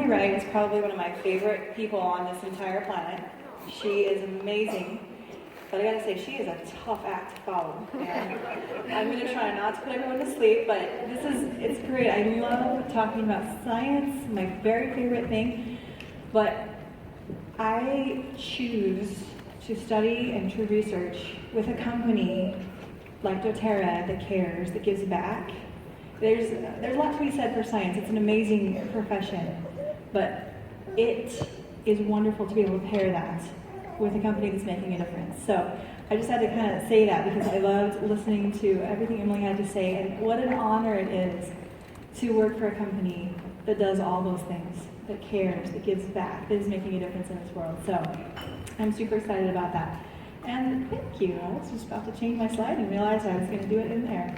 my right is probably one of my favorite people on this entire planet. She is amazing, but I gotta say, she is a tough act to follow. And I'm gonna try not to put everyone to sleep, but it's great. I love talking about science, my very favorite thing, but I choose to study and to research with a company like doTERRA that cares, that gives back. There's a lot to be said for science. It's an amazing profession, but it is wonderful to be able to pair that with a company that's making a difference. So I just had to kind of say that because I loved listening to everything Emily had to say, and what an honor it is to work for a company that does all those things, that cares, that gives back, that is making a difference in this world. So I'm super excited about that. And thank you. I was just about to change my slide and realized I was going to do it in there.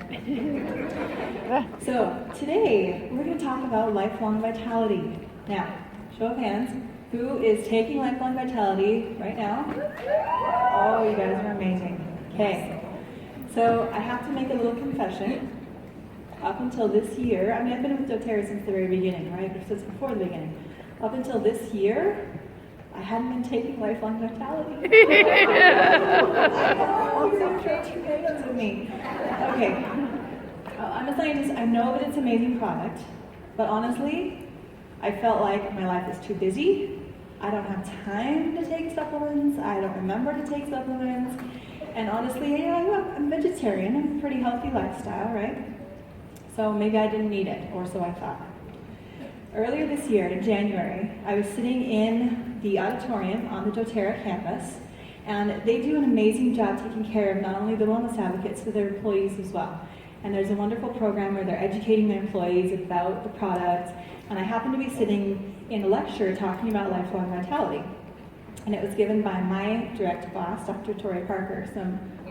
So today we're going to talk about lifelong vitality. Now, show of hands, who is taking lifelong vitality right now? Oh, you guys are amazing. Okay. So I have to make a little confession. Up until this year, I mean, I've been with doTERRA since the very beginning, right? Since before the beginning. Up until this year, I hadn't been taking lifelong vitality. Oh, you're going to throw 2 potatoes at me. Okay. I'm a scientist. I know that it's an amazing product, but honestly, I felt like my life is too busy. I don't have time to take supplements. I don't remember to take supplements. And honestly, you know, I'm vegetarian. I have a pretty healthy lifestyle, right? So maybe I didn't need it, or so I thought. Earlier this year, in January, I was sitting in the auditorium on the doTERRA campus, and they do an amazing job taking care of not only the wellness advocates, but their employees as well. And there's a wonderful program where they're educating their employees about the product, and I happened to be sitting in a lecture talking about lifelong vitality. And it was given by my direct boss, Dr. Torrey Parker.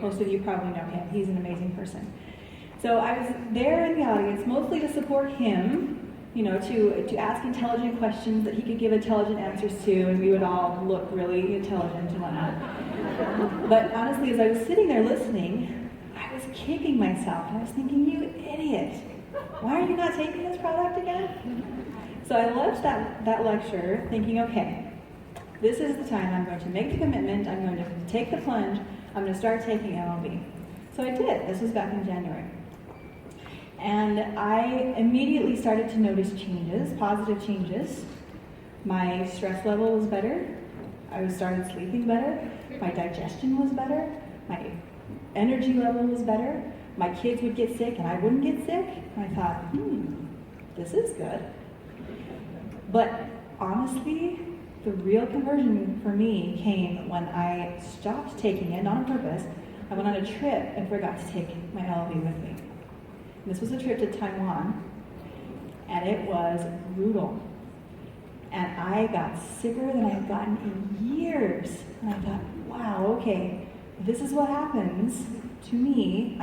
Most of you probably know him. He's an amazing person. So I was there in the audience mostly to support him, you know, to ask intelligent questions that he could give intelligent answers to, and we would all look really intelligent and whatnot. But honestly, as I was sitting there listening, I was kicking myself. I was thinking, you idiot, why are you not taking this product again? So I left that lecture thinking, okay, this is the time I'm going to make the commitment, I'm going to take the plunge, I'm going to start taking LLV. So I did. This was back in January. And I immediately started to notice changes, positive changes. My stress level was better. I started sleeping better. My digestion was better. My energy level was better. My kids would get sick and I wouldn't get sick. And I thought, this is good. But honestly, the real conversion for me came when I stopped taking it, not on purpose. I went on a trip and forgot to take my LLV with me. This was a trip to Taiwan, and it was brutal. And I got sicker than I've gotten in years. And I thought, wow, okay, this is what happens to me.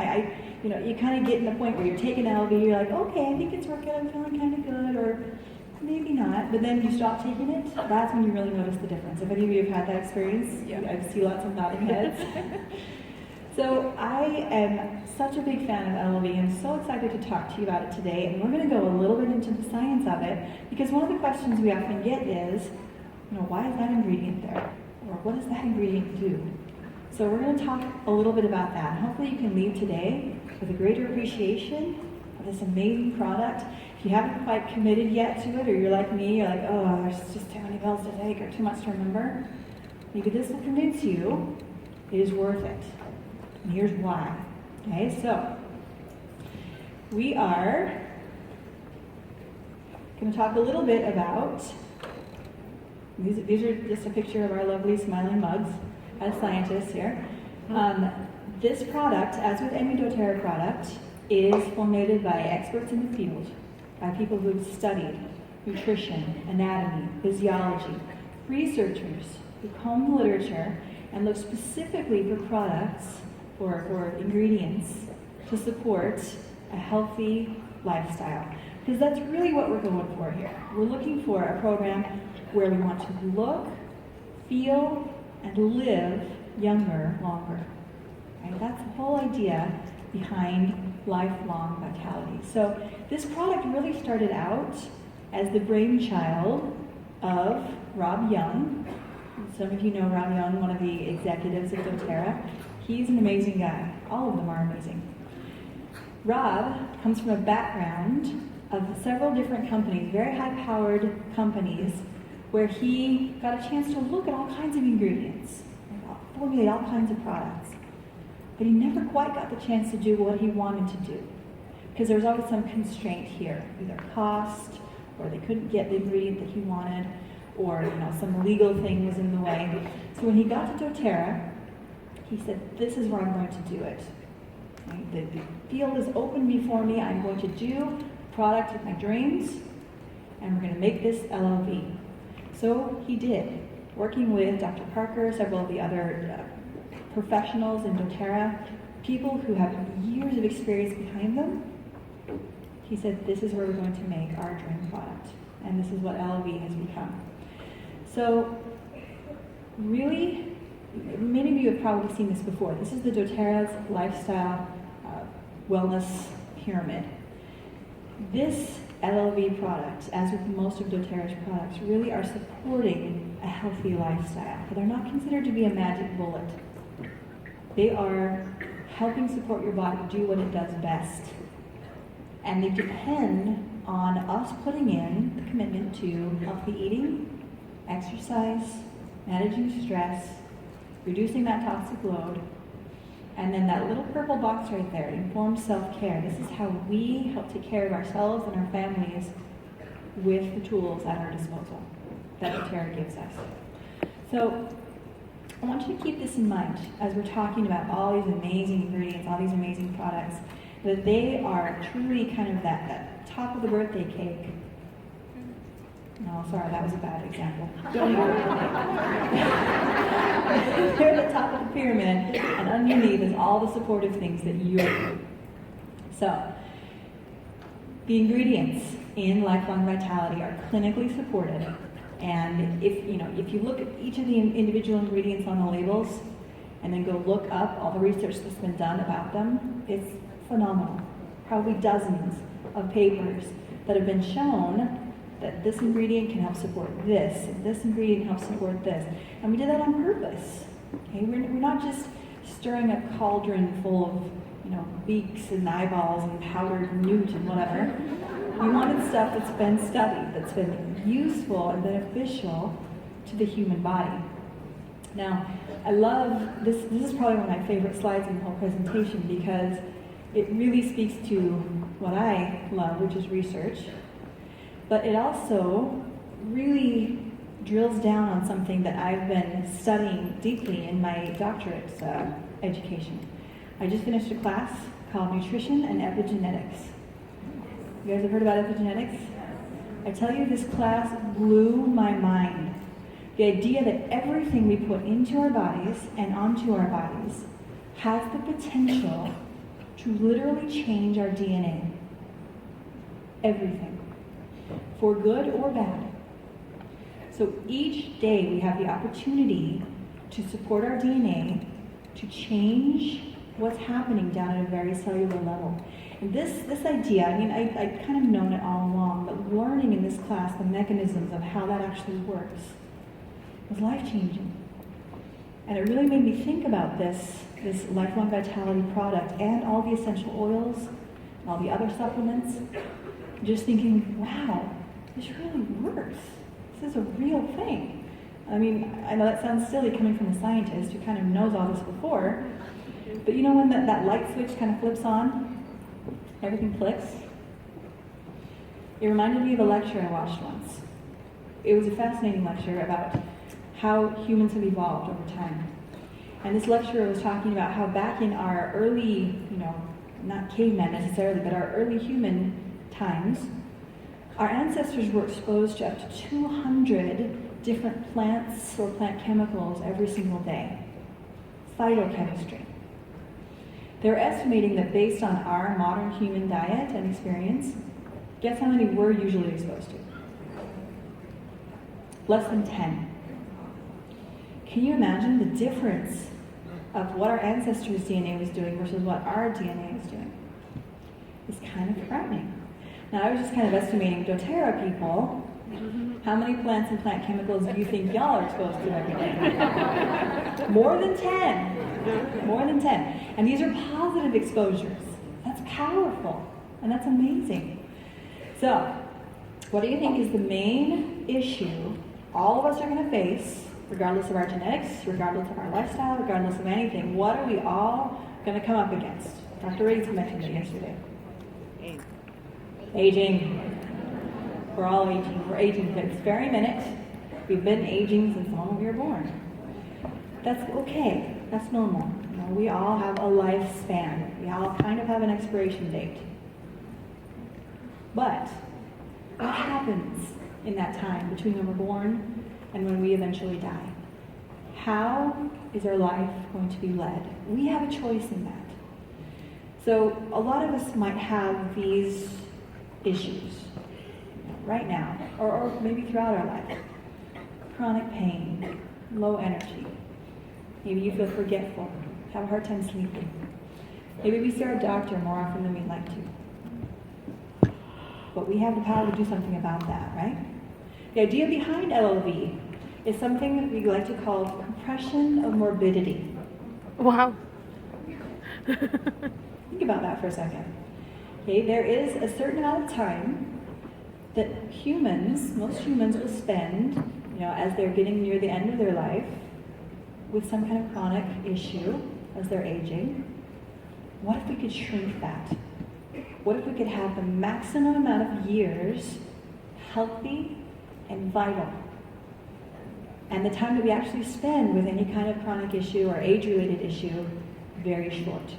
You know, you kind of get in the point where you're taking LLV, you're like, okay, I think it's working, I'm feeling kind of good, or maybe not. But then you stop taking it, that's when you really notice the difference. If any of you have had that experience, yeah. I see lots of nodding heads. So I am such a big fan of LLV. I'm so excited to talk to you about it today, and we're going to go a little bit into the science of it, because one of the questions we often get is, you know, why is that ingredient there? Or what does that ingredient do? So we're going to talk a little bit about that. Hopefully you can leave today with a greater appreciation of this amazing product. If you haven't quite committed yet to it, or you're like me, you're like, oh, there's just too many pills to take or too much to remember, maybe this will convince you it is worth it. And here's why. Okay, so we are going to talk a little bit about, these are just a picture of our lovely smiling mugs as scientists here. This product, as with any doTERRA product, is formulated by experts in the field, by people who've studied nutrition, anatomy, physiology, researchers who comb the literature and look specifically for products or ingredients to support a healthy lifestyle. Because that's really what we're going for here. We're looking for a program where we want to look, feel, and live younger longer. Right? That's the whole idea behind lifelong vitality. So this product really started out as the brainchild of Rob Young. Some of you know Rob Young, one of the executives of doTERRA. He's an amazing guy. All of them are amazing. Rob comes from a background of several different companies, very high-powered companies, where he got a chance to look at all kinds of ingredients, formulate all kinds of products. But he never quite got the chance to do what he wanted to do, because there was always some constraint here, either cost, or they couldn't get the ingredient that he wanted, or some legal thing was in the way. So when he got to doTERRA, he said, this is where I'm going to do it. Right? The field is open before me. I'm going to do a product of my dreams, and we're going to make this LLV. So he did, working with Dr. Parker, several of the other professionals in doTERRA, people who have years of experience behind them. He said, this is where we're going to make our dream product, and this is what LLV has become. So really, many of you have probably seen this before. This is the doTERRA's lifestyle wellness pyramid. This LLV product, as with most of doTERRA's products, really are supporting a healthy lifestyle. But they're not considered to be a magic bullet. They are helping support your body do what it does best. And they depend on us putting in the commitment to healthy eating, exercise, managing stress, reducing that toxic load, and then that little purple box right there, informed self-care. This is how we help take care of ourselves and our families with the tools at our disposal that doTERRA gives us. So I want you to keep this in mind as we're talking about all these amazing ingredients, all these amazing products, that they are truly kind of that top of the birthday cake. No, sorry, that was a bad example. Don't even They're at the top of the pyramid, and underneath is all the supportive things that you do. So, the ingredients in Lifelong Vitality are clinically supported, and if you look at each of the individual ingredients on the labels, and then go look up all the research that's been done about them, it's phenomenal. Probably dozens of papers that have been shown that this ingredient can help support this, and this ingredient helps support this. And we did that on purpose. Okay? We're not just stirring a cauldron full of beaks and eyeballs and powdered newt and whatever. We wanted stuff that's been studied, that's been useful and beneficial to the human body. Now, I love this. This is probably one of my favorite slides in the whole presentation, because it really speaks to what I love, which is research. But it also really drills down on something that I've been studying deeply in my doctorate education. I just finished a class called Nutrition and Epigenetics. You guys have heard about epigenetics? I tell you, this class blew my mind. The idea that everything we put into our bodies and onto our bodies has the potential to literally change our DNA. Everything. For good or bad. So each day we have the opportunity to support our DNA, to change what's happening down at a very cellular level. And this idea, I'd kind of known it all along, but learning in this class the mechanisms of how that actually works was life-changing. And it really made me think about this Lifelong Vitality product and all the essential oils, and all the other supplements, just thinking, wow, this really works. This is a real thing. I know that sounds silly coming from a scientist who kind of knows all this before, but when that light switch kind of flips on, everything clicks. It reminded me of a lecture I watched once. It was a fascinating lecture about how humans have evolved over time. And this lecturer was talking about how back in our early, not cavemen necessarily, but our early human times, our ancestors were exposed to up to 200 different plants or plant chemicals every single day. Phytochemistry. They're estimating that based on our modern human diet and experience, guess how many we're usually exposed to? Less than 10. Can you imagine the difference of what our ancestors' DNA was doing versus what our DNA is doing? It's kind of frightening. Now, I was just kind of estimating doTERRA people, How many plants and plant chemicals do you think y'all are exposed to every day? More than 10. More than 10. And these are positive exposures. That's powerful. And that's amazing. So, what do you think is the main issue all of us are going to face, regardless of our genetics, regardless of our lifestyle, regardless of anything? What are we all going to come up against? Dr. Riggs mentioned it yesterday. Aging. We're all aging. We're aging this very minute. We've been aging since the moment we were born. That's okay. That's normal. You know, we all have a lifespan. We all kind of have an expiration date. But what happens in that time between when we're born and when we eventually die? How is our life going to be led? We have a choice in that. So a lot of us might have these issues right now, or maybe throughout our life. Chronic pain, low energy. Maybe you feel forgetful, have a hard time sleeping. Maybe we see our doctor more often than we'd like to. But we have the power to do something about that, right? The idea behind LLV is something that we like to call compression of morbidity. Wow. Think about that for a second. Okay, there is a certain amount of time that most humans will spend, as they're getting near the end of their life, with some kind of chronic issue as they're aging. What if we could shrink that? What if we could have the maximum amount of years healthy and vital? And the time that we actually spend with any kind of chronic issue or age-related issue, very short.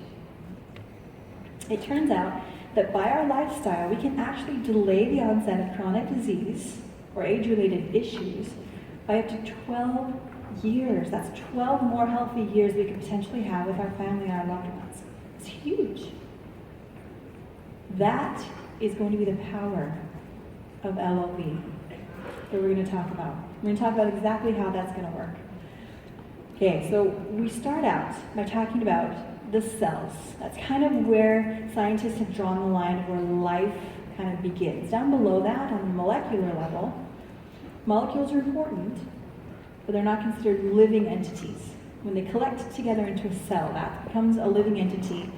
It turns out that by our lifestyle, we can actually delay the onset of chronic disease or age-related issues by up to 12 years. That's 12 more healthy years we could potentially have with our family and our loved ones. It's huge. That is going to be the power of LLV that we're going to talk about. We're going to talk about exactly how that's going to work. Okay, so we start out by talking about the cells. That's kind of where scientists have drawn the line of where life kind of begins. Down below that, on the molecular level, molecules are important, but they're not considered living entities. When they collect together into a cell, that becomes a living entity.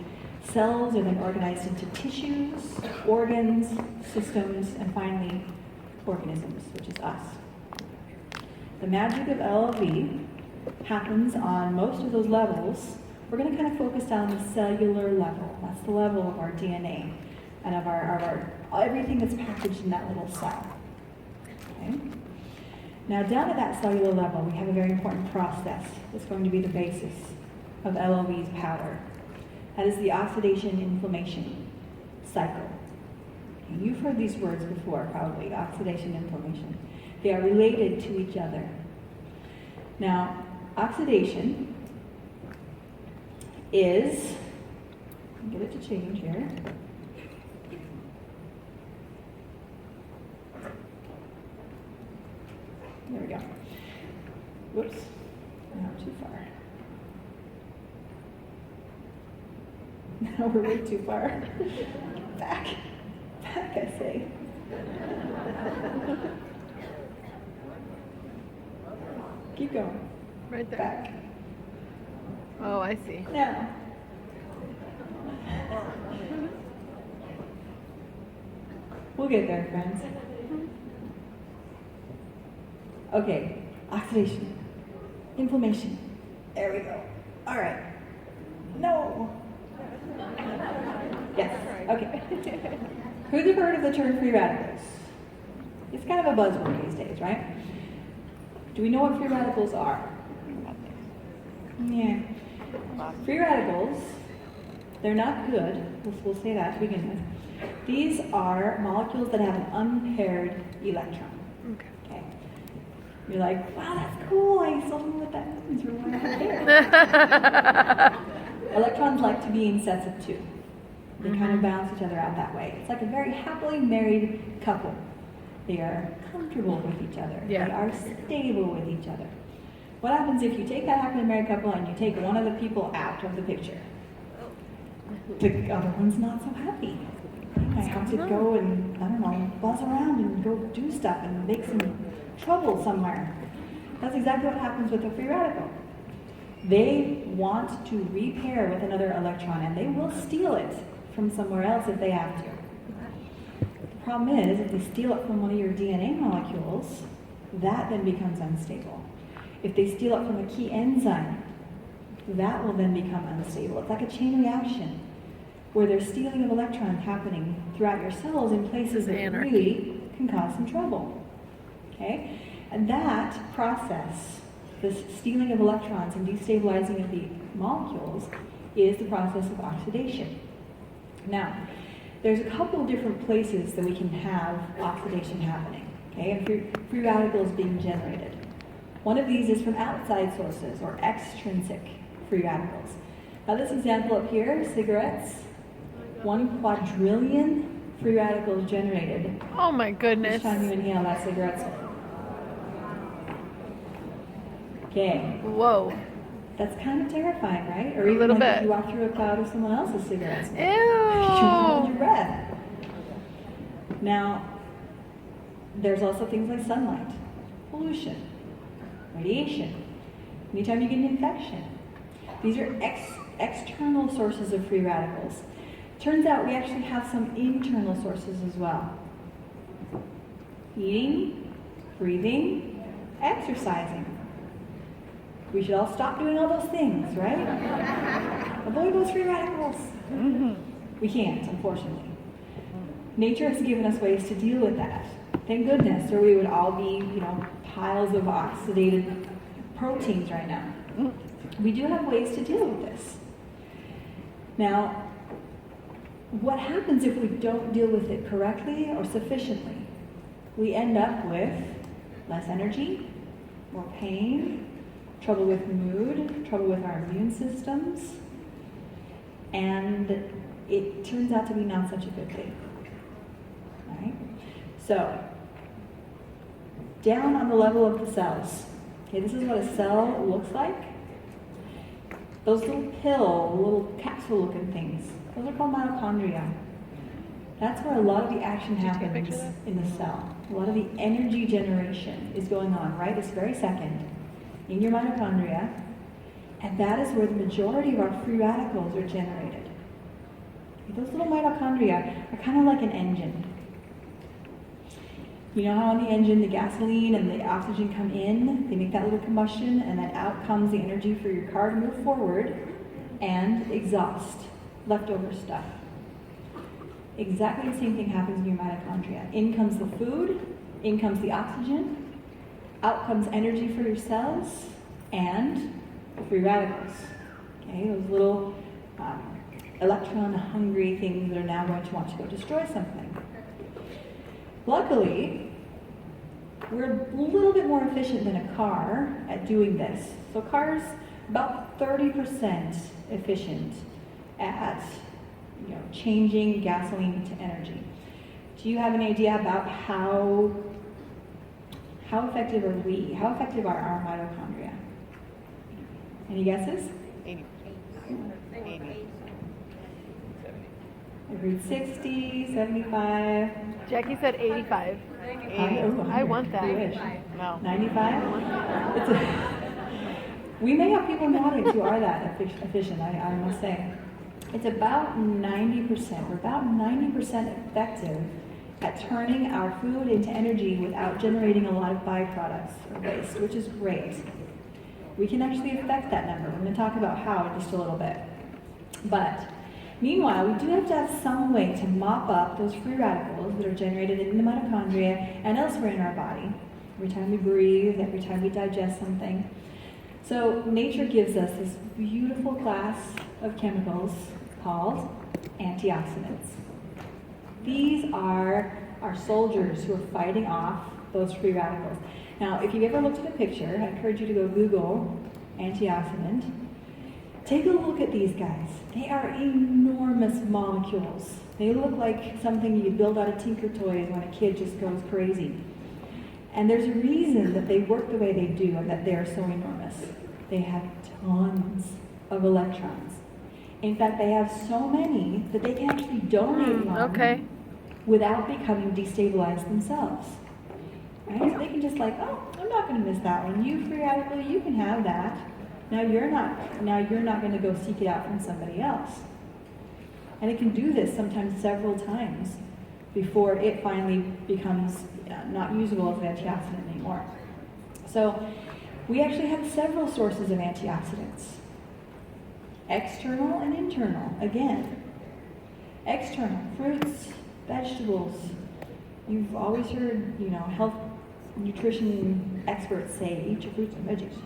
Cells are then organized into tissues, organs, systems, and finally, organisms, which is us. The magic of LLV happens on most of those levels. We're going to kind of focus down the cellular level. That's the level of our DNA and of our everything that's packaged in that little cell. Okay? Now down at that cellular level, we have a very important process that's going to be the basis of LLV's power. That is the oxidation-inflammation cycle. And you've heard these words before, probably, oxidation, inflammation. They are related to each other. Now, oxidation is, get it to change here. There we go. Whoops, not too far. Now we're way too far. Back, I say. Keep going. Right there. Back. Oh, I see. Now. We'll get there, friends. Okay, oxidation, inflammation. There we go. All right. No. Yes, okay. Who's heard of the term free radicals? It's kind of a buzzword these days, right? Do we know what free radicals are? Yeah. Free radicals, they're not good. We'll say that to begin with. These are molecules that have an unpaired electron. Okay. You're like, wow, that's cool. I still don't know what that means. Or why I care. Electrons like to be in sets of two. They kind of balance each other out that way. It's like a very happily married couple. They are comfortable with each other. Yeah. They are stable with each other. What happens if you take that happily married couple and you take one of the people out of the picture? The other one's not so happy. I have to go and, I don't know, buzz around and go do stuff and make some trouble somewhere. That's exactly what happens with a free radical. They want to repair with another electron, and they will steal it from somewhere else if they have to. The problem is, if they steal it from one of your DNA molecules, that then becomes unstable. If they steal it from a key enzyme, that will then become unstable. It's like a chain reaction where there's stealing of electrons happening throughout your cells in places that really can cause some trouble. Okay? And that process, this stealing of electrons and destabilizing of the molecules, is the process of oxidation. Now, there's a couple of different places that we can have oxidation happening, okay, and free radicals being generated. One of these is from outside sources, or extrinsic free radicals. Now this example up here, cigarettes, 1 quadrillion free radicals generated. Oh my goodness. Each time you inhale that cigarette smoke. Okay. Whoa. That's kind of terrifying, right? Or even little like bit. if you walk through a cloud of someone else's cigarettes. Ew. You hold your breath. Now, there's also things like sunlight, pollution, radiation, anytime you get an infection. These are external sources of free radicals. Turns out we actually have some internal sources as well. Eating, breathing, exercising. We should all stop doing all those things, right? Avoid those free radicals. We can't, unfortunately. Nature has given us ways to deal with that. Thank goodness, or we would all be, piles of oxidated proteins right now. We do have ways to deal with this. Now, what happens if we don't deal with it correctly or sufficiently? We end up with less energy, more pain, trouble with mood, trouble with our immune systems, and it turns out to be not such a good thing. Right? So, down on the level of the cells. Okay, this is what a cell looks like. Those little capsule-looking things, those are called mitochondria. That's where a lot of the action happens in the cell. A lot of the energy generation is going on right this very second in your mitochondria, and that is where the majority of our free radicals are generated. Those little mitochondria are kind of like an engine. You know how on the engine the gasoline and the oxygen come in, they make that little combustion, and then out comes the energy for your car to move forward, and exhaust, leftover stuff. Exactly the same thing happens in your mitochondria. In comes the food, in comes the oxygen, out comes energy for your cells, and free radicals. Okay, those little electron-hungry things that are now going to want to go destroy something. Luckily, we're a little bit more efficient than a car at doing this. So cars, about 30% efficient at changing gasoline to energy. Do you have an idea about how effective are we? How effective are our mitochondria? Any guesses? 80. I heard 60, 75. Jackie said 85. 80. I want that. You wish. No. 95? We may have people in the audience who are that efficient, I must say. It's about 90%. We're about 90% effective at turning our food into energy without generating a lot of byproducts or waste, which is great. We can actually affect that number. We're going to talk about how in just a little bit. But meanwhile, we do have to have some way to mop up those free radicals that are generated in the mitochondria and elsewhere in our body. Every time we breathe, every time we digest something. So nature gives us this beautiful class of chemicals called antioxidants. These are our soldiers who are fighting off those free radicals. Now, if you've ever looked at a picture, I encourage you to go Google antioxidant. Take a look at these guys. They are enormous molecules. They look like something you build out of Tinker Toys when a kid just goes crazy. And there's a reason that they work the way they do and that they are so enormous. They have tons of electrons. In fact, they have so many that they can actually donate one without becoming destabilized themselves. Right? So they can just like, oh, I'm not going to miss that one. You free radical, you can have that. Now you're not going to go seek it out from somebody else. And it can do this sometimes several times before it finally becomes not usable as an antioxidant anymore. So we actually have several sources of antioxidants. External and internal, again. External, fruits, vegetables. You've always heard, health nutrition experts say, eat your fruits and veggies.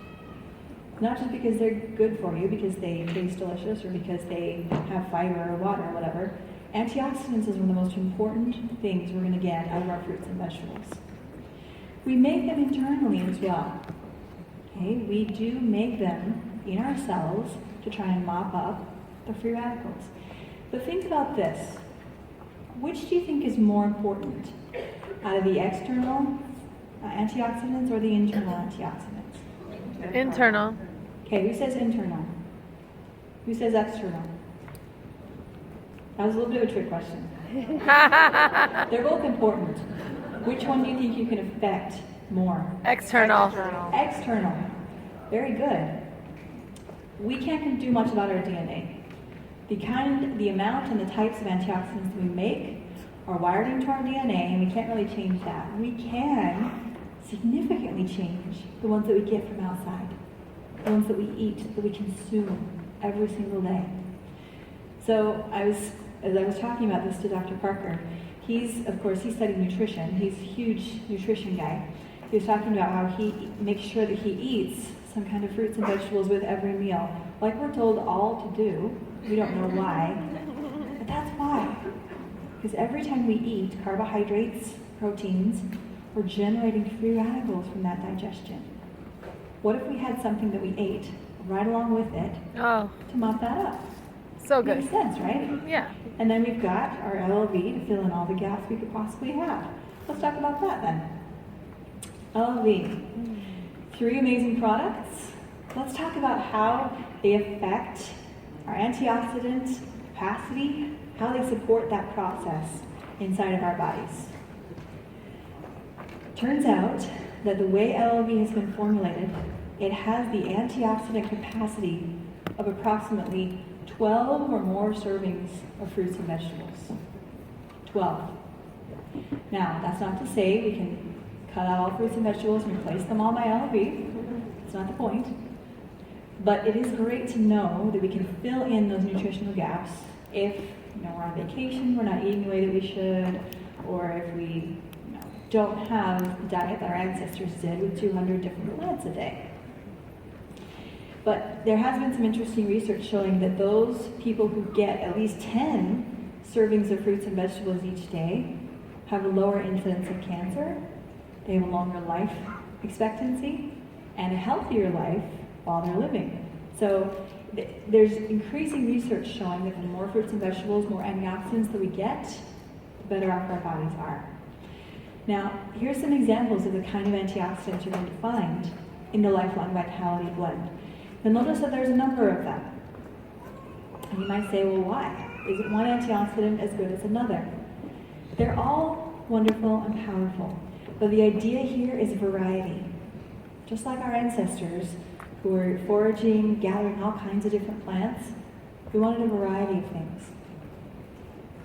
Not just because they're good for you, because they taste delicious, or because they have fiber or water or whatever. Antioxidants is one of the most important things we're going to get out of our fruits and vegetables. We make them internally as well. Okay, we do make them in our cells to try and mop up the free radicals. But think about this. Which do you think is more important out of the external antioxidants or the internal antioxidants? Internal. Okay, who says internal? Who says external? That was a little bit of a trick question. They're both important. Which one do you think you can affect more? External. External. Very good. We can't do much about our DNA. The amount and the types of antioxidants that we make are wired into our DNA, and we can't really change that. We can significantly change the ones that we get from outside, the ones that we eat, that we consume every single day. So as I was talking about this to Dr. Parker, he studied nutrition. He's a huge nutrition guy. He was talking about how he makes sure that he eats some kind of fruits and vegetables with every meal, like we're told all to do. We don't know why, but that's why. Because every time we eat carbohydrates, proteins, we're generating free radicals from that digestion. What if we had something that we ate right along with it to mop that up? So good. Makes sense, right? Yeah. And then we've got our LLV to fill in all the gaps we could possibly have. Let's talk about that then. LLV. 3 amazing products. Let's talk about how they affect our antioxidant capacity, how they support that process inside of our bodies. Turns out that the way LLV has been formulated, it has the antioxidant capacity of approximately 12 or more servings of fruits and vegetables. 12. Now, that's not to say we can cut out all fruits and vegetables and replace them all by LLV. That's not the point. But it is great to know that we can fill in those nutritional gaps if we're on vacation, we're not eating the way that we should, or if we don't have the diet that our ancestors did with 200 different plants a day. But there has been some interesting research showing that those people who get at least 10 servings of fruits and vegetables each day have a lower incidence of cancer, they have a longer life expectancy, and a healthier life while they're living. So there's increasing research showing that the more fruits and vegetables, more antioxidants that we get, the better off our bodies are. Now, here's some examples of the kind of antioxidants you're going to find in the Lifelong Vitality Blend. You'll notice that there's a number of them. And you might say, well, why? Isn't one antioxidant as good as another? They're all wonderful and powerful, but the idea here is variety. Just like our ancestors who were foraging, gathering all kinds of different plants, we wanted a variety of things.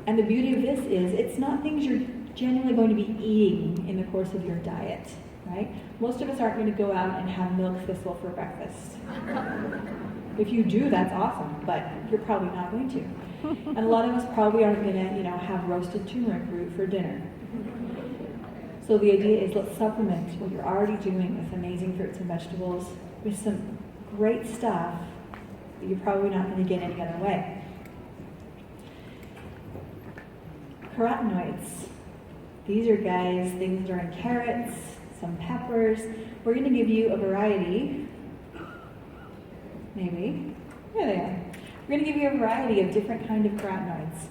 And the beauty of this is it's not things you're generally going to be eating in the course of your diet, right? Most of us aren't going to go out and have milk thistle for breakfast. If you do, that's awesome, but you're probably not going to. And a lot of us probably aren't going to, have roasted turmeric root for dinner. So the idea is let's supplement what you're already doing with amazing fruits and vegetables with some great stuff that you're probably not going to get any other way. Carotenoids. These are things that are in carrots, some peppers. We're going to give you a variety. Maybe. There they are. We're going to give you a variety of different kind of carotenoids.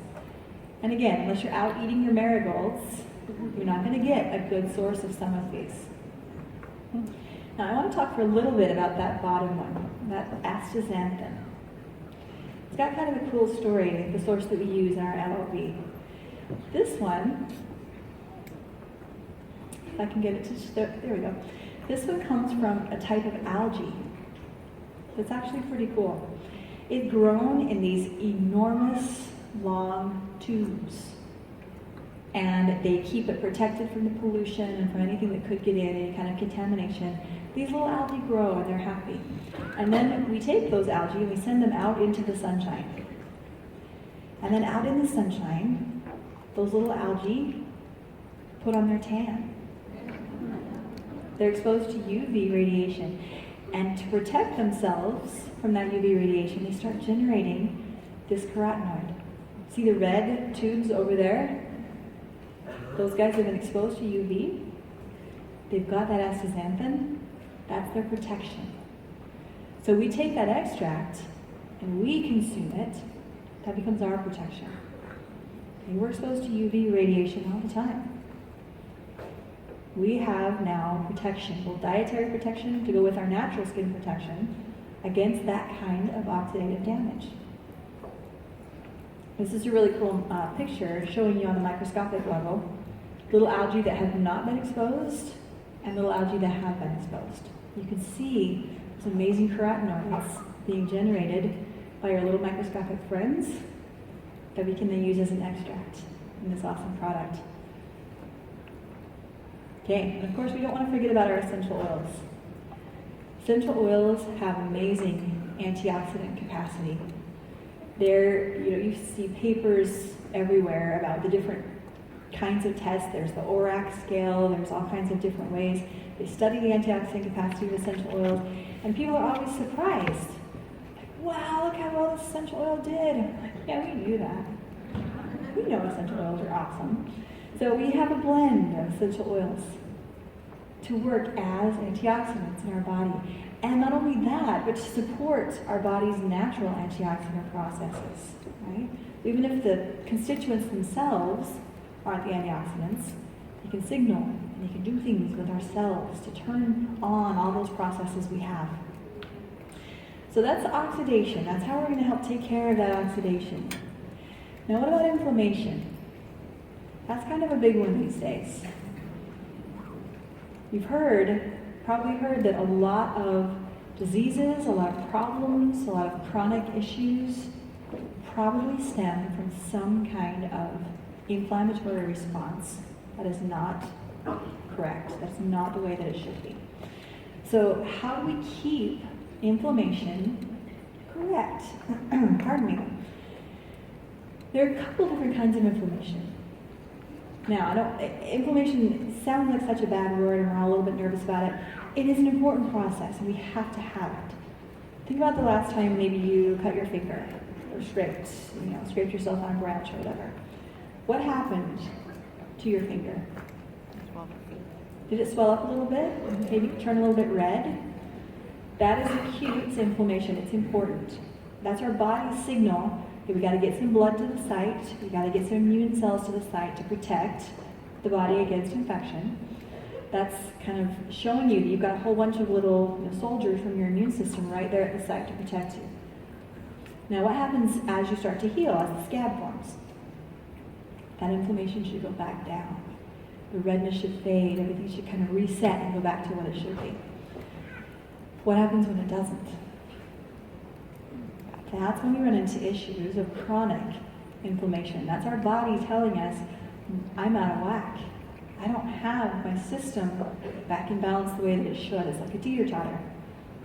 And again, unless you're out eating your marigolds, you're not going to get a good source of some of these. Now I want to talk for a little bit about that bottom one, that astaxanthin. It's got kind of a cool story, the source that we use in our LLV. This one, if I can get it to, there we go. This one comes from a type of algae. That's actually pretty cool. It's grown in these enormous, long tubes. And they keep it protected from the pollution and from anything that could get in, any kind of contamination. These little algae grow and they're happy. And then we take those algae and we send them out into the sunshine. And then out in the sunshine, those little algae put on their tan. They're exposed to UV radiation. And to protect themselves from that UV radiation, they start generating this carotenoid. See the red tubes over there? Those guys have been exposed to UV. They've got that astaxanthin. That's their protection. So we take that extract and we consume it. That becomes our protection. And we're exposed to UV radiation all the time. We have now protection, both dietary protection to go with our natural skin protection against that kind of oxidative damage. This is a really cool picture showing you on a microscopic level little algae that have not been exposed and little algae that have been exposed. You can see those amazing carotenoids being generated by our little microscopic friends that we can then use as an extract in this awesome product. Okay, and of course we don't want to forget about our essential oils. Essential oils have amazing antioxidant capacity. You see papers everywhere about the different kinds of tests. There's the ORAC scale, there's all kinds of different ways. They study the antioxidant capacity of essential oils, and people are always surprised. Like, wow, look how well this essential oil did. Like, yeah, we knew that. We know essential oils are awesome. So we have a blend of essential oils to work as antioxidants in our body. And not only that, but to support our body's natural antioxidant processes, right? Even if the constituents themselves aren't the antioxidants, they can signal and they can do things with our cells to turn on all those processes we have. So that's oxidation. That's how we're going to help take care of that oxidation. Now what about inflammation? That's kind of a big one these days. You've probably heard that a lot of diseases, a lot of problems, a lot of chronic issues probably stem from some kind of inflammatory response that is not correct. That's not the way that it should be. So how do we keep inflammation correct? Pardon me. There are a couple different kinds of inflammation. Now, inflammation sounds like such a bad word and we're all a little bit nervous about it. It is an important process and we have to have it. Think about the last time maybe you cut your finger or scraped yourself on a branch or whatever. What happened to your finger? Did it swell up a little bit? Maybe turn a little bit red? That is acute, it's inflammation, it's important. That's our body's signal. We got to get some blood to the site. We got to get some immune cells to the site to protect the body against infection. That's kind of showing you that you've got a whole bunch of little soldiers from your immune system right there at the site to protect you. Now, what happens as you start to heal, as the scab forms? That inflammation should go back down. The redness should fade. Everything should kind of reset and go back to what it should be. What happens when it doesn't? That's when we run into issues of chronic inflammation. That's our body telling us, I'm out of whack. I don't have my system back in balance the way that it should. It's like a teeter-totter.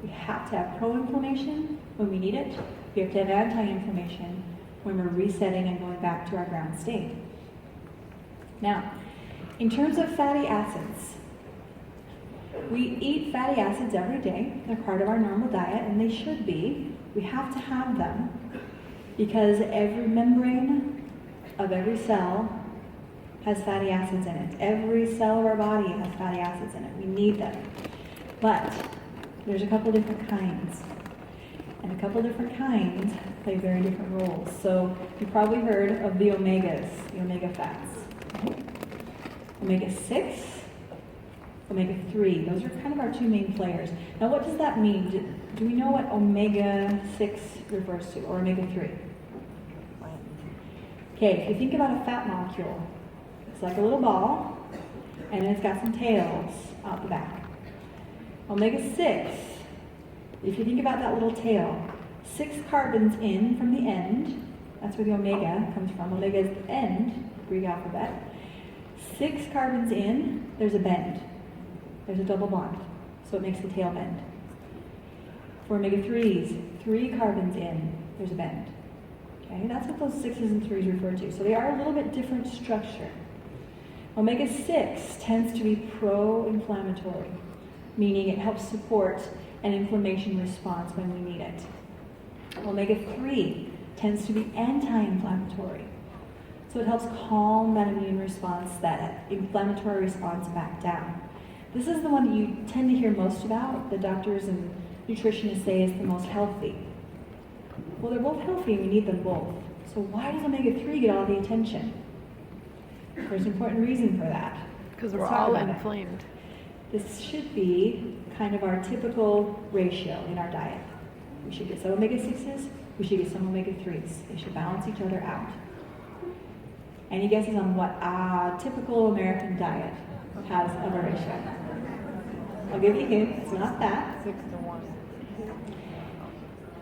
We have to have pro-inflammation when we need it. We have to have anti-inflammation when we're resetting and going back to our ground state. Now, in terms of fatty acids, we eat fatty acids every day. They're part of our normal diet, and they should be. We have to have them because every membrane of every cell has fatty acids in it. Every cell of our body has fatty acids in it. We need them. But there's a couple different kinds. And a couple different kinds play very different roles. So you've probably heard of the omegas, the omega fats. Omega-6 omega-3. Those are kind of our two main players. Now what does that mean? Do we know what omega-6 refers to, or omega-3? Okay, if you think about a fat molecule, it's like a little ball, and it's got some tails out the back. Omega-6, if you think about that little tail, 6 carbons in from the end, that's where the omega comes from. Omega is the end, Greek alphabet. 6 carbons in, there's a bend. There's a double bond, so it makes the tail bend. For omega-3s, 3 carbons in, there's a bend. Okay, that's what those 6s and 3s refer to. So they are a little bit different structure. Omega-6 tends to be pro-inflammatory, meaning it helps support an inflammation response when we need it. Omega-3 tends to be anti-inflammatory. So it helps calm that immune response, that inflammatory response back down. This is the one that you tend to hear most about. The doctors and nutritionists say is the most healthy. Well, they're both healthy and we need them both. So why does omega-3 get all the attention? There's an important reason for that. Because we're all inflamed. This should be kind of our typical ratio in our diet. We should get some omega-6s, we should get some omega-3s. They should balance each other out. Any guesses on what a typical American diet has of a ratio? I'll give you a hint, it's not that. 6-to-1.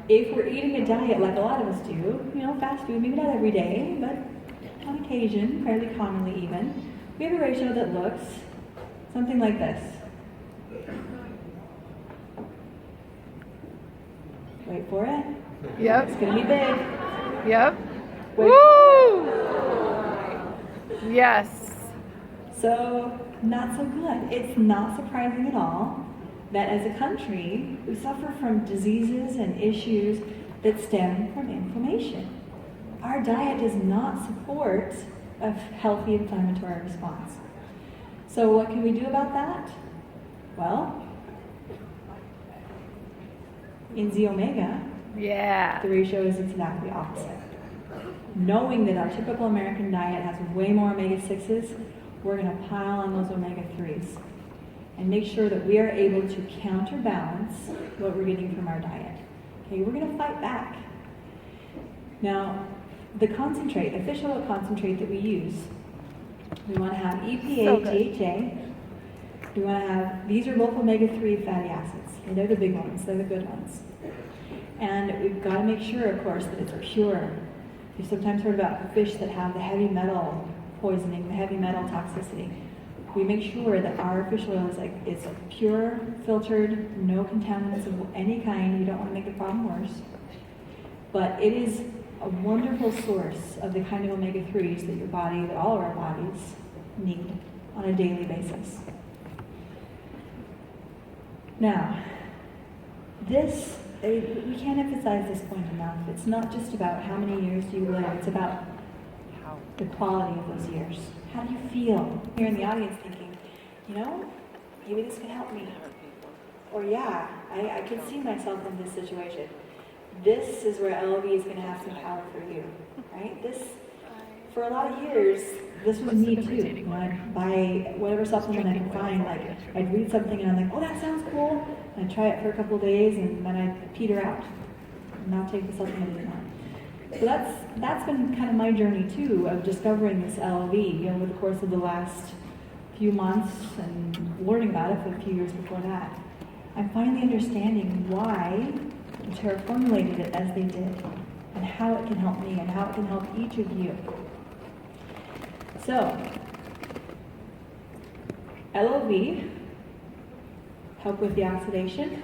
If we're eating a diet like a lot of us do, fast food, maybe not every day, but on occasion, fairly commonly even, we have a ratio that looks something like this. Wait for it. Yep. It's gonna be big. Yep. Wait. Woo! Yes. So, not so good. It's not surprising at all that as a country, we suffer from diseases and issues that stem from inflammation. Our diet does not support a healthy inflammatory response. So what can we do about that? Well, in Z omega, Yeah. the ratio is exactly opposite. Knowing that our typical American diet has way more omega-6s, we're going to pile on those omega-3s and make sure that we are able to counterbalance what we're getting from our diet. Okay, we're going to fight back. Now, the concentrate, the fish oil concentrate that we use, we want to have EPA, DHA. We want to have, these are both omega-3 fatty acids. And they're the big ones, they're the good ones. And we've got to make sure, of course, that it's pure. You've sometimes heard about fish that have the heavy metal poisoning, the heavy metal toxicity. We make sure that our fish oil is it's pure, filtered, no contaminants of any kind. You don't want to make the problem worse. But it is a wonderful source of the kind of omega-3s that your body, that all of our bodies need on a daily basis. Now, we can't emphasize this point enough. It's not just about how many years do you live, it's about the quality of those years. How do you feel? Here in the audience thinking, maybe this could help me. Or yeah, I could see myself in this situation. This is where LLV is going to have some power for you, right? For a lot of years, this was me too. I'd buy whatever supplement I could find. I'd read something and I'm like, oh, that sounds cool. And I'd try it for a couple of days and then I'd peter out and not take the supplement anymore. So that's been kind of my journey too, of discovering this LLV, over the course of the last few months and learning about it for a few years before that. I'm finally understanding why Terra formulated it as they did, and how it can help me, and how it can help each of you. So, LLV, help with the oxidation,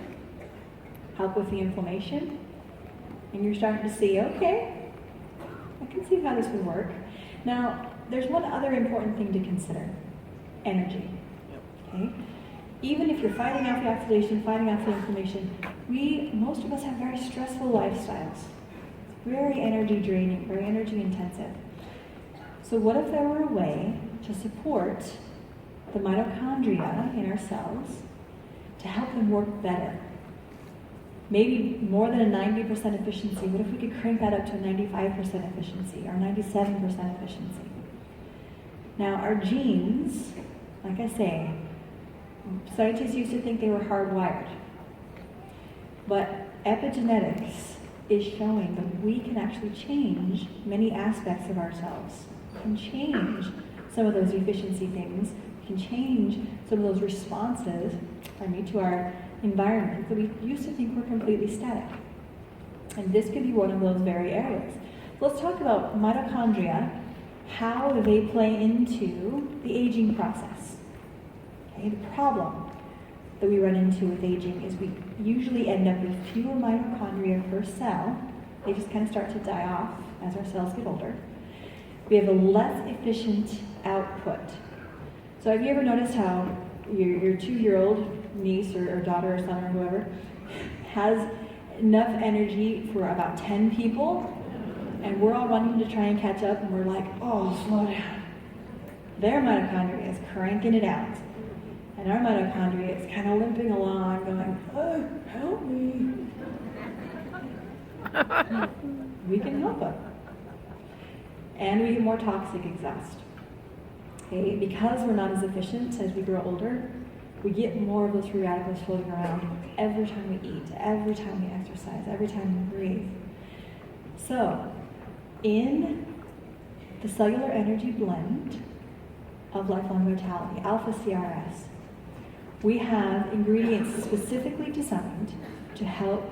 help with the inflammation, and you're starting to see, okay, I can see how this would work. Now, there's one other important thing to consider, energy, okay? Even if you're fighting off the oxidation, fighting off the inflammation, most of us have very stressful lifestyles. It's very energy draining, very energy intensive. So what if there were a way to support the mitochondria in our cells to help them work better? Maybe more than a 90% efficiency. What if we could crank that up to a 95% efficiency or 97% efficiency? Now our genes, like I say, Scientists used to think they were hardwired. But epigenetics is showing that we can actually change many aspects of ourselves. We can change some of those efficiency things. We can change some of those responses, to our environment that we used to think were completely static. And this could be one of those very areas. Let's talk about mitochondria. How do they play into the aging process? Okay, the problem that we run into with aging is we usually end up with fewer mitochondria per cell. They just kind of start to die off as our cells get older. We have a less efficient output. So have you ever noticed how your 2-year-old niece or daughter or son or whoever has enough energy for about 10 people, and we're all running to try and catch up, and we're like, oh, slow down. Their mitochondria is cranking it out. And our mitochondria is kind of limping along, going, oh, help me. We can help them. And we get more toxic exhaust. Okay? Because we're not as efficient as we grow older, we get more of those free radicals floating around every time we eat, every time we exercise, every time we breathe. So, in the cellular energy blend of lifelong vitality, alpha CRS, we have ingredients specifically designed to help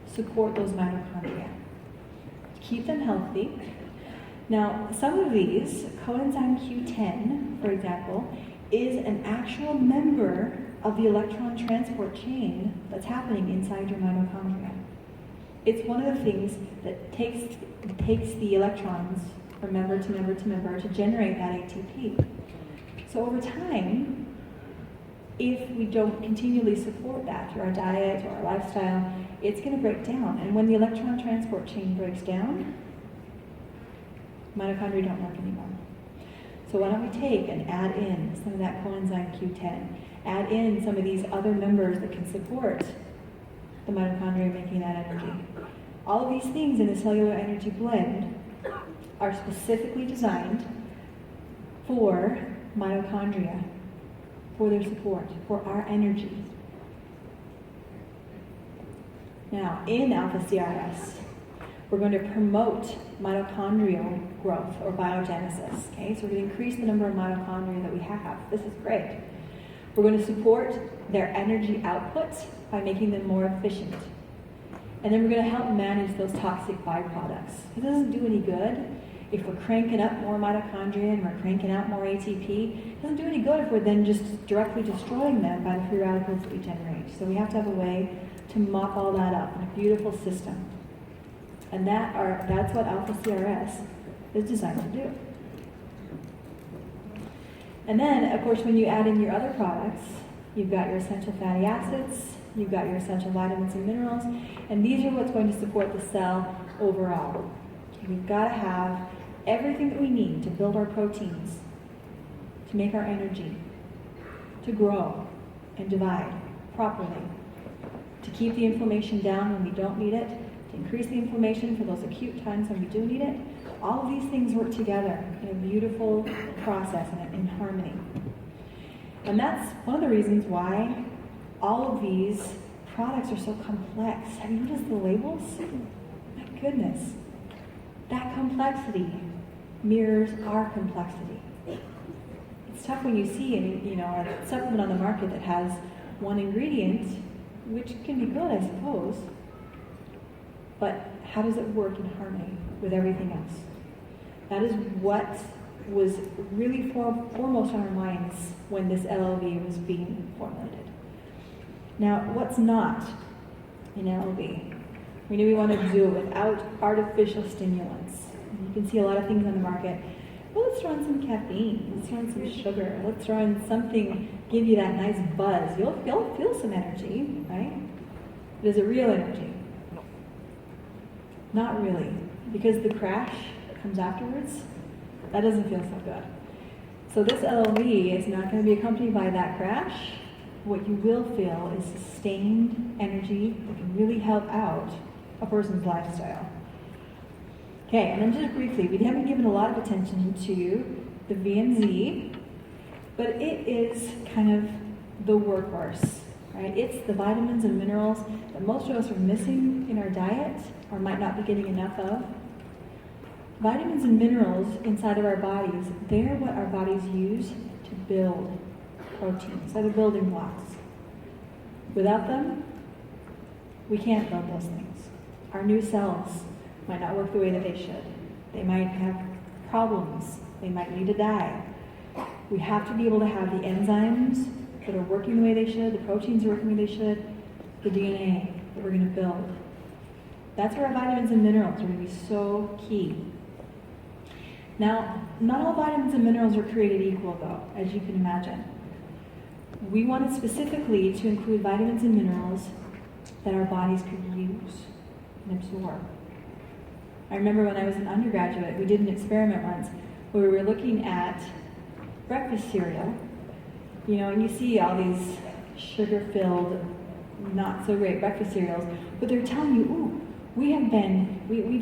support those mitochondria, to keep them healthy. Now, some of these, coenzyme Q10, for example, is an actual member of the electron transport chain that's happening inside your mitochondria. It's one of the things that takes the electrons from member to member to member to generate that ATP. So over time, if we don't continually support that through our diet or our lifestyle, it's going to break down. And when the electron transport chain breaks down, mitochondria don't work anymore. So why don't we take and add in some of that coenzyme Q10, add in some of these other members that can support the mitochondria making that energy. All of these things in the cellular energy blend are specifically designed for mitochondria, for their support, for our energy. Now, in alpha CRS, we're going to promote mitochondrial growth or biogenesis. Okay, so we're going to increase the number of mitochondria that we have. This is great. We're going to support their energy output by making them more efficient. And then we're going to help manage those toxic byproducts. It doesn't do any good if we're cranking up more mitochondria and we're cranking out more ATP. It doesn't do any good if we're then just directly destroying them by the free radicals that we generate. So we have to have a way to mop all that up in a beautiful system. And that's what alpha CRS is designed to do. And then, of course, when you add in your other products, you've got your essential fatty acids, you've got your essential vitamins and minerals, and these are what's going to support the cell overall. Okay, we've got to have everything that we need to build our proteins, to make our energy, to grow and divide properly, to keep the inflammation down when we don't need it, to increase the inflammation for those acute times when we do need it. All of these things work together in a beautiful process and in harmony. And that's one of the reasons why all of these products are so complex. Have you noticed the labels? My goodness. That complexity mirrors our complexity. It's tough when you see a supplement on the market that has one ingredient, which can be good, I suppose, but how does it work in harmony with everything else? That is what was really foremost on our minds when this LLV was being formulated. Now, what's not in LLV? We knew we wanted to do it without artificial stimulants. You can see a lot of things on the market. Well, let's throw in some caffeine, let's throw in some sugar, let's throw in something, give you that nice buzz. You'll feel some energy, right? But is it real energy? No. Not really, because the crash that comes afterwards, that doesn't feel so good. So this LLV is not going to be accompanied by that crash. What you will feel is sustained energy that can really help out a person's lifestyle. Okay, and then just briefly, we haven't given a lot of attention to the VMZ, but it is kind of the workhorse, right? It's the vitamins and minerals that most of us are missing in our diet or might not be getting enough of. Vitamins and minerals inside of our bodies, they're what our bodies use to build proteins. They're the building blocks. Without them, we can't build those things. Our new cells might not work the way that they should. They might have problems. They might need to die. We have to be able to have the enzymes that are working the way they should, the proteins are working the way they should, the DNA that we're going to build. That's where our vitamins and minerals are going to be so key. Now, not all vitamins and minerals are created equal, though, as you can imagine. We wanted specifically to include vitamins and minerals that our bodies could use and absorb. I remember when I was an undergraduate, we did an experiment once where we were looking at breakfast cereal, and you see all these sugar-filled, not so great breakfast cereals, but they're telling you, ooh, we've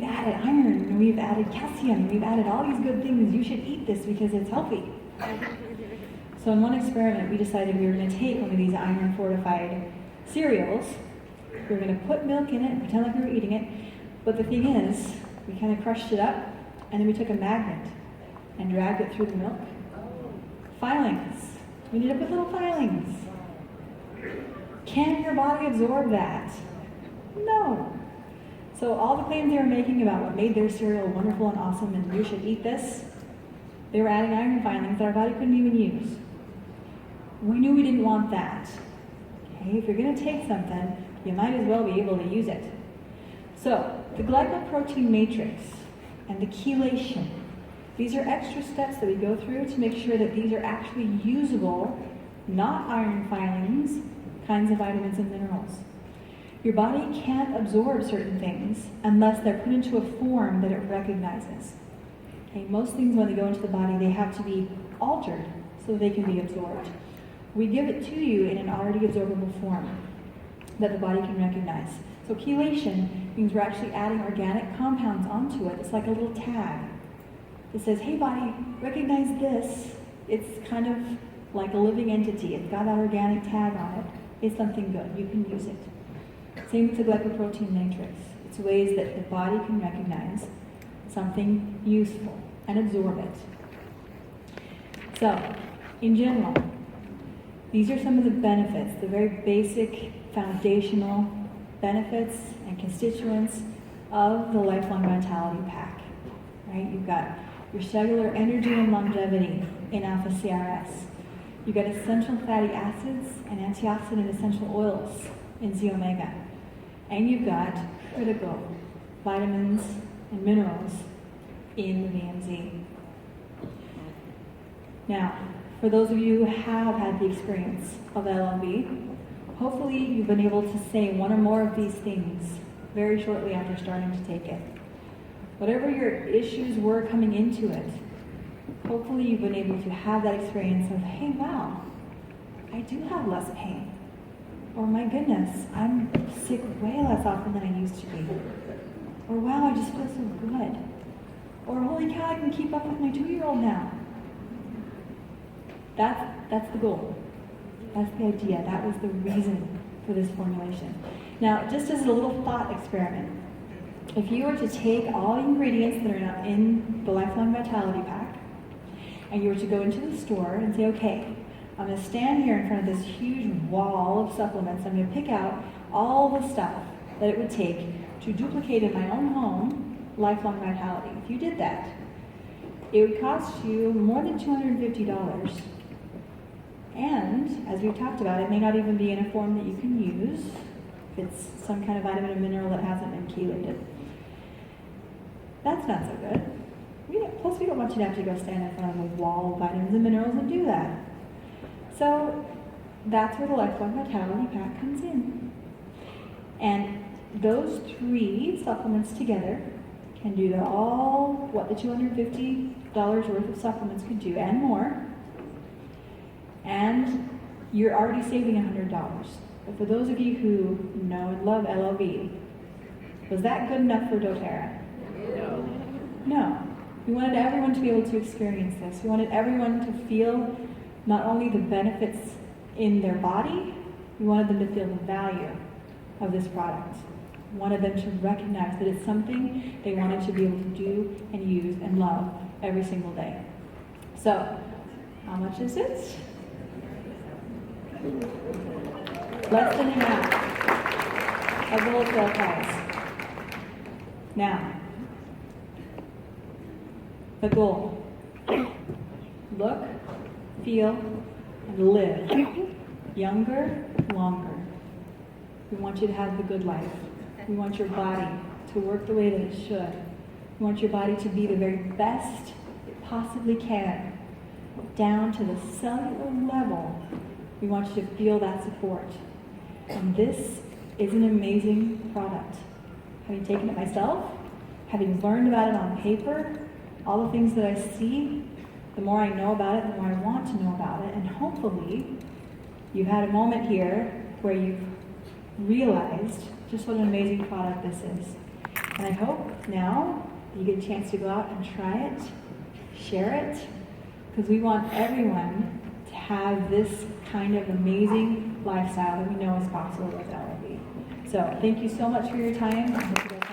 added iron, and we've added calcium, and we've added all these good things. You should eat this because it's healthy. So in one experiment, we decided we were going to take one of these iron-fortified cereals. We were going to put milk in it and pretend like we were eating it. But the thing is, we kind of crushed it up, and then we took a magnet and dragged it through the milk. Filings. We ended up with little filings. Can your body absorb that? No. So all the claims they were making about what made their cereal wonderful and awesome and you should eat this, they were adding iron filings that our body couldn't even use. We knew we didn't want that. Okay, if you're going to take something, you might as well be able to use it. So the glycoprotein matrix and the chelation, these are extra steps that we go through to make sure that these are actually usable, not iron filings, kinds of vitamins and minerals. Your body can't absorb certain things unless they're put into a form that it recognizes. Okay, most things when they go into the body, they have to be altered so they can be absorbed. We give it to you in an already absorbable form that the body can recognize. So chelation means we're actually adding organic compounds onto it. It's like a little tag that says, hey body, recognize this. It's kind of like a living entity. It's got that organic tag on it. It's something good. You can use it. Same with the glycoprotein matrix. It's ways that the body can recognize something useful and absorb it. So, in general, these are some of the benefits, the very basic foundational benefits and constituents of the Lifelong Vitality Pack. Right? You've got your cellular energy and longevity in alpha CRS. You've got essential fatty acids and antioxidant essential oils in Z omega. And you've got critical vitamins and minerals in the VMZ. Now, for those of you who have had the experience of LLV, hopefully you've been able to say one or more of these things very shortly after starting to take it. Whatever your issues were coming into it, hopefully you've been able to have that experience of, hey, wow, I do have less pain. Or my goodness, I'm sick way less often than I used to be. Or wow, I just feel so good. Or holy cow, I can keep up with my 2-year-old now. That's the goal. That's the idea. That was the reason for this formulation. Now, just as a little thought experiment, if you were to take all the ingredients that are in the Lifelong Vitality Pack, and you were to go into the store and say, okay, I'm going to stand here in front of this huge wall of supplements. I'm going to pick out all the stuff that it would take to duplicate in my own home Lifelong Vitality. If you did that, it would cost you more than $250. And, as we've talked about, it may not even be in a form that you can use if it's some kind of vitamin or mineral that hasn't been chelated. That's not so good. Plus, we don't want you to have to go stand in front of a wall of vitamins and minerals and do that. So that's where the Lifelong Vitality Pack comes in. And those 3 supplements together can do all what the $250 worth of supplements could do and more. And you're already saving $100. But for those of you who know and love LLV, was that good enough for doTERRA? No. We wanted everyone to be able to experience this. We wanted everyone to feel not only the benefits in their body. We wanted them to feel the value of this product. We wanted them to recognize that it's something they wanted to be able to do and use and love every single day. So, how much is it? Less than half of the wholesale price. Now, the goal. Look, feel, and live younger, longer. We want you to have the good life. We want your body to work the way that it should. We want your body to be the very best it possibly can, down to the cellular level. We want you to feel that support. And this is an amazing product. Having taken it myself, having learned about it on paper, all the things that I see, the more I know about it, the more I want to know about it. And hopefully, you've had a moment here where you've realized just what an amazing product this is. And I hope now you get a chance to go out and try it, share it, because we want everyone to have this kind of amazing lifestyle that we know is possible with LLV. So thank you so much for your time. I hope you guys